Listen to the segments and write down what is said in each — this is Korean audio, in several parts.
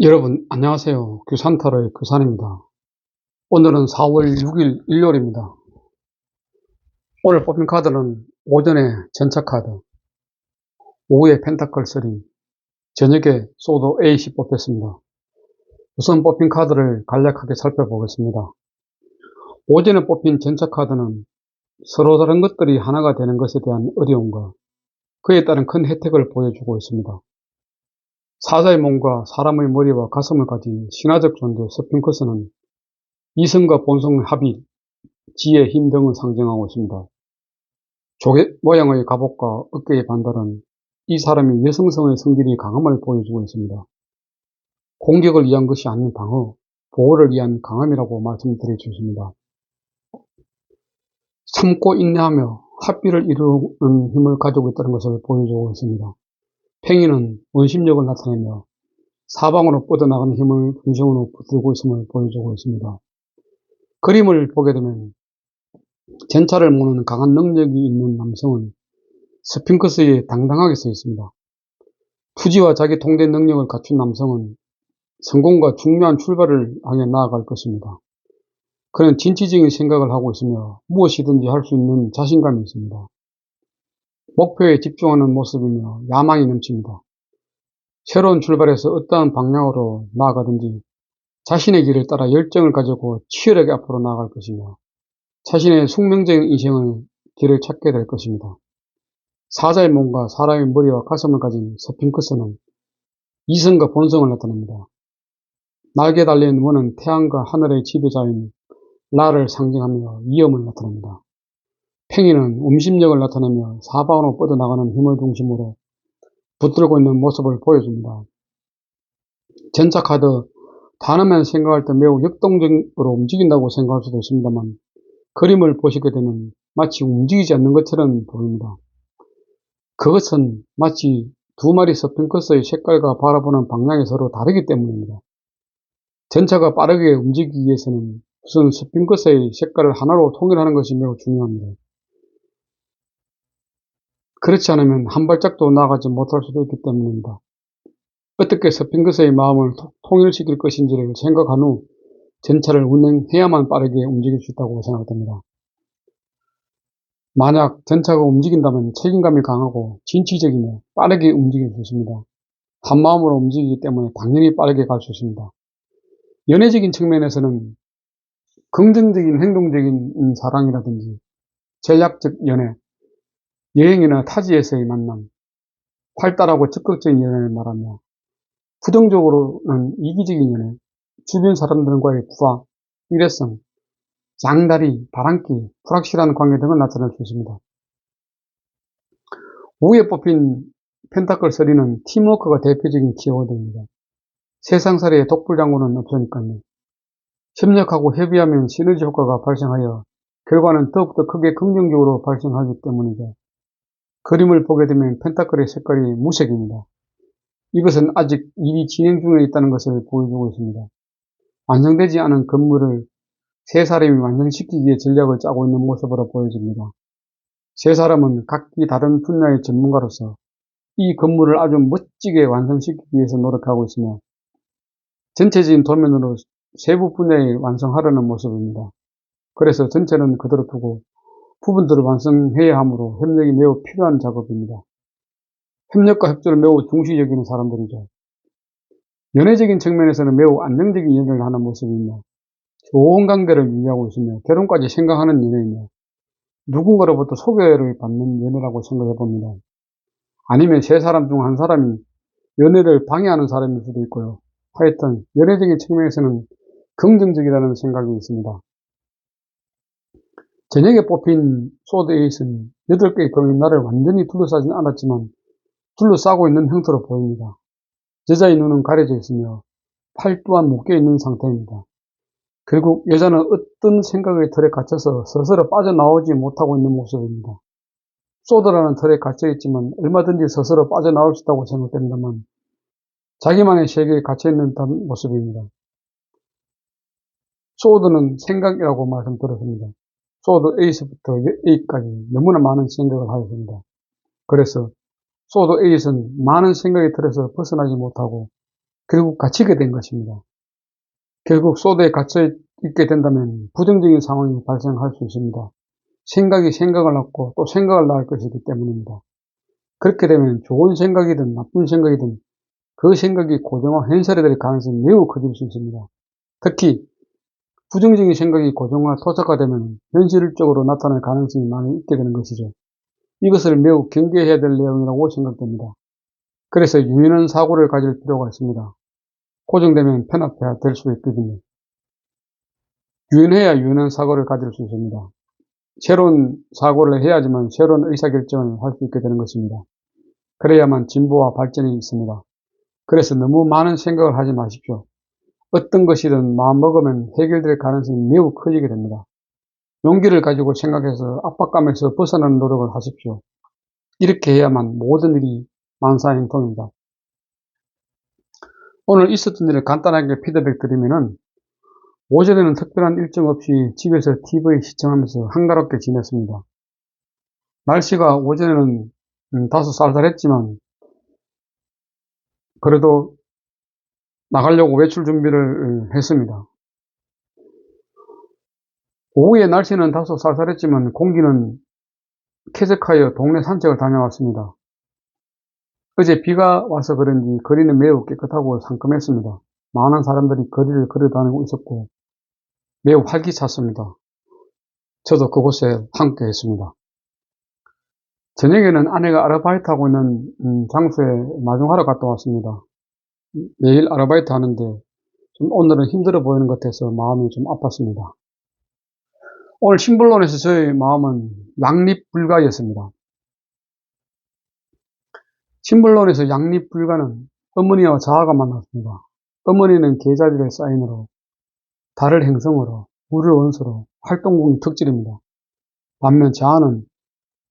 여러분 안녕하세요. 규산타로의 규산입니다. 오늘은 4월 6일 일요일입니다. 오늘 뽑힌 카드는 오전에 전차 카드, 오후에 펜타클 3, 저녁에 소드 8이 뽑혔습니다. 우선 뽑힌 카드를 간략하게 살펴보겠습니다. 오전에 뽑힌 전차 카드는 서로 다른 것들이 하나가 되는 것에 대한 어려움과 그에 따른 큰 혜택을 보여주고 있습니다. 사자의 몸과 사람의 머리와 가슴을 가진 신화적 존재 스핑크스는 이성과 본성의 합의, 지혜, 힘 등을 상징하고 있습니다. 조개 모양의 갑옷과 어깨의 반달은 이 사람이 여성성의 성질이 강함을 보여주고 있습니다. 공격을 위한 것이 아닌 방어, 보호를 위한 강함이라고 말씀드릴 수 있습니다. 참고 인내하며 합의를 이루는 힘을 가지고 있다는 것을 보여주고 있습니다. 팽이는 원심력을 나타내며 사방으로 뻗어나가는 힘을 중심으로 붙들고 있음을 보여주고 있습니다. 그림을 보게 되면 전차를 모는 강한 능력이 있는 남성은 스핑크스에 당당하게 서 있습니다. 투지와 자기 통제 능력을 갖춘 남성은 성공과 중요한 출발을 향해 나아갈 것입니다. 그는 진취적인 생각을 하고 있으며 무엇이든지 할 수 있는 자신감이 있습니다. 목표에 집중하는 모습이며 야망이 넘칩니다. 새로운 출발에서 어떠한 방향으로 나아가든지 자신의 길을 따라 열정을 가지고 치열하게 앞으로 나아갈 것이며 자신의 숙명적인 인생의 길을 찾게 될 것입니다. 사자의 몸과 사람의 머리와 가슴을 가진 스핑크스는 이성과 본성을 나타냅니다. 날개 달린 원은 태양과 하늘의 지배자인 라를 상징하며 위엄을 나타냅니다. 팽이는 음심력을 나타내며 사방으로 뻗어나가는 힘을 중심으로 붙들고 있는 모습을 보여줍니다. 전차 카드, 단어만 생각할 때 매우 역동적으로 움직인다고 생각할 수도 있습니다만 그림을 보시게 되면 마치 움직이지 않는 것처럼 보입니다. 그것은 마치 두 마리 스핑크스의 색깔과 바라보는 방향이 서로 다르기 때문입니다. 전차가 빠르게 움직이기 위해서는 우선 스핑크스의 색깔을 하나로 통일하는 것이 매우 중요합니다. 그렇지 않으면 한 발짝도 나아가지 못할 수도 있기 때문입니다. 어떻게 스핑크스의 마음을 통일시킬 것인지를 생각한 후 전차를 운행해야만 빠르게 움직일 수 있다고 생각됩니다. 만약 전차가 움직인다면 책임감이 강하고 진취적이며 빠르게 움직일 수 있습니다. 한마음으로 움직이기 때문에 당연히 빠르게 갈 수 있습니다. 연애적인 측면에서는 긍정적인 행동적인 사랑이라든지 전략적 연애, 여행이나 타지에서의 만남, 활달하고 적극적인 연애를 말하며 부정적으로는 이기적인 연애, 주변 사람들과의 부하, 일회성, 장다리, 바람기, 불확실한 관계 등을 나타낼 수 있습니다. 위에 뽑힌 펜타클 3는 팀워크가 대표적인 키워드입니다. 세상살이에 독불장군은 없으니까요. 협력하고 협의하면 시너지 효과가 발생하여 결과는 더욱더 크게 긍정적으로 발생하기 때문이죠. 그림을 보게 되면 펜타클의 색깔이 무색입니다. 이것은 아직 일이 진행 중에 있다는 것을 보여주고 있습니다. 완성되지 않은 건물을 세 사람이 완성시키기 위해 전략을 짜고 있는 모습으로 보여집니다. 세 사람은 각기 다른 분야의 전문가로서 이 건물을 아주 멋지게 완성시키기 위해서 노력하고 있으며 전체적인 도면으로 세부 분야에 완성하려는 모습입니다. 그래서 전체는 그대로 두고 부분들을 완성해야 하므로 협력이 매우 필요한 작업입니다. 협력과 협조를 매우 중시 여기는 사람들이죠. 연애적인 측면에서는 매우 안정적인 연애를 하는 모습이며 좋은 관계를 유지하고 있으며 결혼까지 생각하는 연애이며 누군가로부터 소개를 받는 연애라고 생각해 봅니다. 아니면 세 사람 중 한 사람이 연애를 방해하는 사람일 수도 있고요. 하여튼 연애적인 측면에서는 긍정적이라는 생각이 있습니다. 저녁에 뽑힌 소드 에이스는 8개의 검이 나를 완전히 둘러싸진 않았지만 둘러싸고 있는 형태로 보입니다. 여자의 눈은 가려져 있으며 팔 또한 묶여 있는 상태입니다. 결국 여자는 어떤 생각의 틀에 갇혀서 스스로 빠져나오지 못하고 있는 모습입니다. 소드라는 틀에 갇혀있지만 얼마든지 스스로 빠져나올 수 있다고 생각됩니다만 자기만의 세계에 갇혀있는 모습입니다. 소드는 생각이라고 말씀드렸습니다. 소드 에이스부터 A까지 너무나 많은 생각을 하였습니다. 그래서 소드 에이스는 많은 생각의 틀에서 벗어나지 못하고 결국 갇히게 된 것입니다. 결국 소대에 갇혀 있게 된다면 부정적인 상황이 발생할 수 있습니다. 생각이 생각을 낳고 또 생각을 낳을 것이기 때문입니다. 그렇게 되면 좋은 생각이든 나쁜 생각이든 그 생각이 고정화, 현실이 될 가능성이 매우 커질 수 있습니다. 특히 부정적인 생각이 고정화, 토착화되면 현실적으로 나타날 가능성이 많이 있게 되는 것이죠. 이것을 매우 경계해야 될 내용이라고 생각됩니다. 그래서 유연한 사고를 가질 필요가 있습니다. 고정되면 편협해야 될 수 있거든요. 유연해야 유연한 사고를 가질 수 있습니다. 새로운 사고를 해야지만 새로운 의사결정을 할 수 있게 되는 것입니다. 그래야만 진보와 발전이 있습니다. 그래서 너무 많은 생각을 하지 마십시오. 어떤 것이든 마음먹으면 해결될 가능성이 매우 커지게 됩니다. 용기를 가지고 생각해서 압박감에서 벗어나는 노력을 하십시오. 이렇게 해야만 모든 일이 만사형통입니다. 오늘 있었던 일을 간단하게 피드백 드리면은 오전에는 특별한 일정 없이 집에서 TV 시청하면서 한가롭게 지냈습니다. 날씨가 오전에는 다소 쌀쌀했지만 그래도 나가려고 외출 준비를 했습니다. 오후에 날씨는 다소 쌀쌀했지만 공기는 쾌적하여 동네 산책을 다녀왔습니다. 어제 비가 와서 그런지 거리는 매우 깨끗하고 상큼했습니다. 많은 사람들이 거리를 걸어 다니고 있었고 매우 활기찼습니다. 저도 그곳에 함께 했습니다. 저녁에는 아내가 아르바이트하고 있는 장소에 마중하러 갔다 왔습니다. 매일 아르바이트 하는데 좀 오늘은 힘들어 보이는 것 같아서 마음이 좀 아팠습니다. 오늘 신불론에서 저의 마음은 양립불가였습니다. 신불론에서 양립불가는 어머니와 자아가 만났습니다. 어머니는 계자들의 사인으로, 달을 행성으로, 물을 원소로, 활동궁 특질입니다. 반면 자아는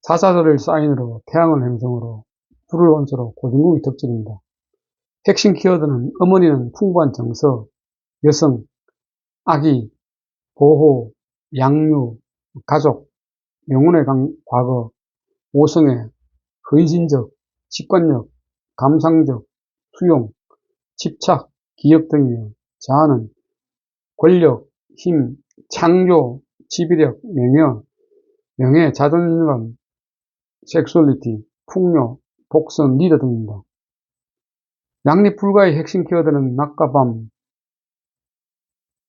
자자들을 사인으로, 태양을 행성으로, 불을 원소로, 고등국이 특질입니다. 핵심 키워드는 어머니는 풍부한 정서, 여성, 아기, 보호, 양육, 가족, 영혼의 과거, 오성애, 헌신적, 직관력, 감상적, 수용, 집착, 기억 등이며 자아는 권력, 힘, 창조, 지비력, 명예, 자존감, 섹슈얼리티, 풍요, 복선, 리더 등입니다. 양립불가의 핵심 키워드는 낮과 밤,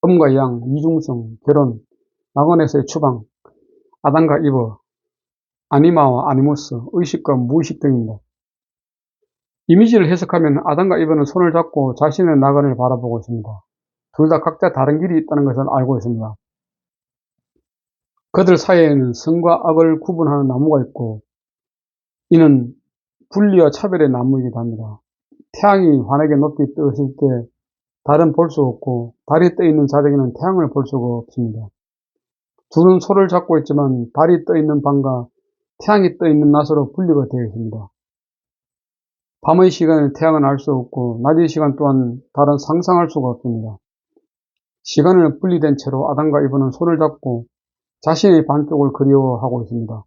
음과 양, 이중성, 결혼, 낙원에서의 추방, 아담과 이브, 아니마와 아니모스, 의식과 무의식 등입니다. 이미지를 해석하면 아담과 이브는 손을 잡고 자신의 낙원을 바라보고 있습니다. 둘 다 각자 다른 길이 있다는 것을 알고 있습니다. 그들 사이에는 선과 악을 구분하는 나무가 있고 이는 분리와 차별의 나무이기도 합니다. 태양이 환하게 높이 뜨었을 때 달은 볼 수 없고 달이 떠있는 자정에는 태양을 볼 수가 없습니다. 둘은 손을 잡고 있지만 달이 떠있는 밤과 태양이 떠있는 낮으로 분리가 되어 있습니다. 밤의 시간을 태양은 알 수 없고 낮의 시간 또한 달은 상상할 수가 없습니다. 시간을 분리된 채로 아담과 이브는 손을 잡고 자신의 반쪽을 그리워하고 있습니다.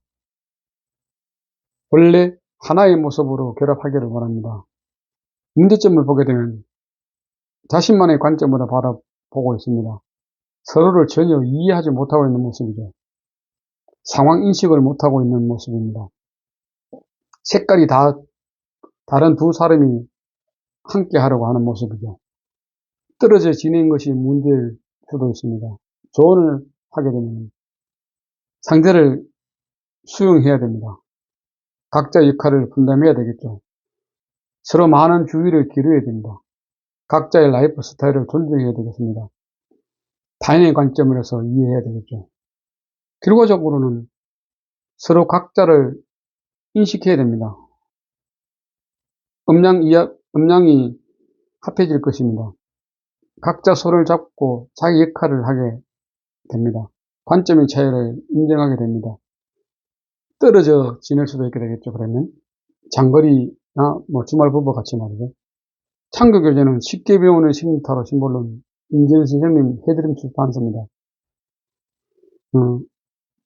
원래 하나의 모습으로 결합하기를 바랍니다. 문제점을 보게 되면 자신만의 관점으로 바라보고 있습니다. 서로를 전혀 이해하지 못하고 있는 모습이죠. 상황 인식을 못하고 있는 모습입니다. 색깔이 다 다른 두 사람이 함께 하려고 하는 모습이죠. 떨어져 지내는 것이 문제일 수도 있습니다. 조언을 하게 되면 상대를 수용해야 됩니다. 각자 역할을 분담해야 되겠죠. 서로 많은 주의를 기울여야 됩니다. 각자의 라이프 스타일을 존중해야 되겠습니다. 타인의 관점으로서 이해해야 되겠죠. 결과적으로는 서로 각자를 인식해야 됩니다. 음량이 합해질 것입니다. 각자 손을 잡고 자기 역할을 하게 됩니다. 관점의 차이를 인정하게 됩니다. 떨어져 지낼 수도 있게 되겠죠. 그러면 장거리나 주말 부부 같이 말이죠. 창조교재는 쉽게 배우는 심리타로 심볼론 임재현 선생님 해드림 출판서입니다.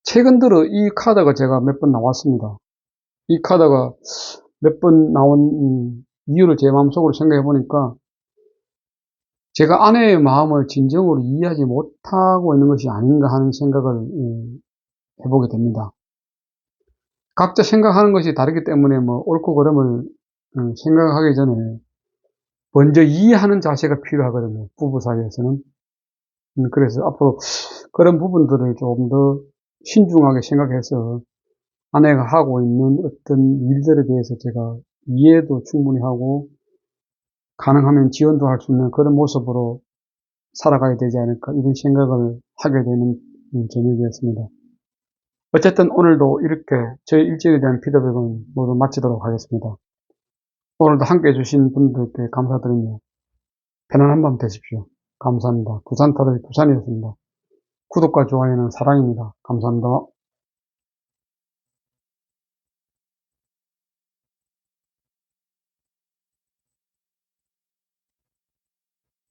최근 들어 이 카드가 제가 몇 번 나왔습니다. 이 카드가 몇 번 나온 이유를 제 마음속으로 생각해 보니까 제가 아내의 마음을 진정으로 이해하지 못하고 있는 것이 아닌가 하는 생각을 해보게 됩니다. 각자 생각하는 것이 다르기 때문에 뭐 옳고 그름을 생각하기 전에 먼저 이해하는 자세가 필요하거든요. 부부 사이에서는. 그래서 앞으로 그런 부분들을 조금 더 신중하게 생각해서 아내가 하고 있는 어떤 일들에 대해서 제가 이해도 충분히 하고 가능하면 지원도 할 수 있는 그런 모습으로 살아가야 되지 않을까 이런 생각을 하게 되는 저녁이었습니다. 어쨌든 오늘도 이렇게 저희 일정에 대한 피드백은 모두 마치도록 하겠습니다. 오늘도 함께 해주신 분들께 감사드리며 편안한 밤 되십시오. 감사합니다. 부산 타로의 부산이었습니다. 구독과 좋아요는 사랑입니다. 감사합니다.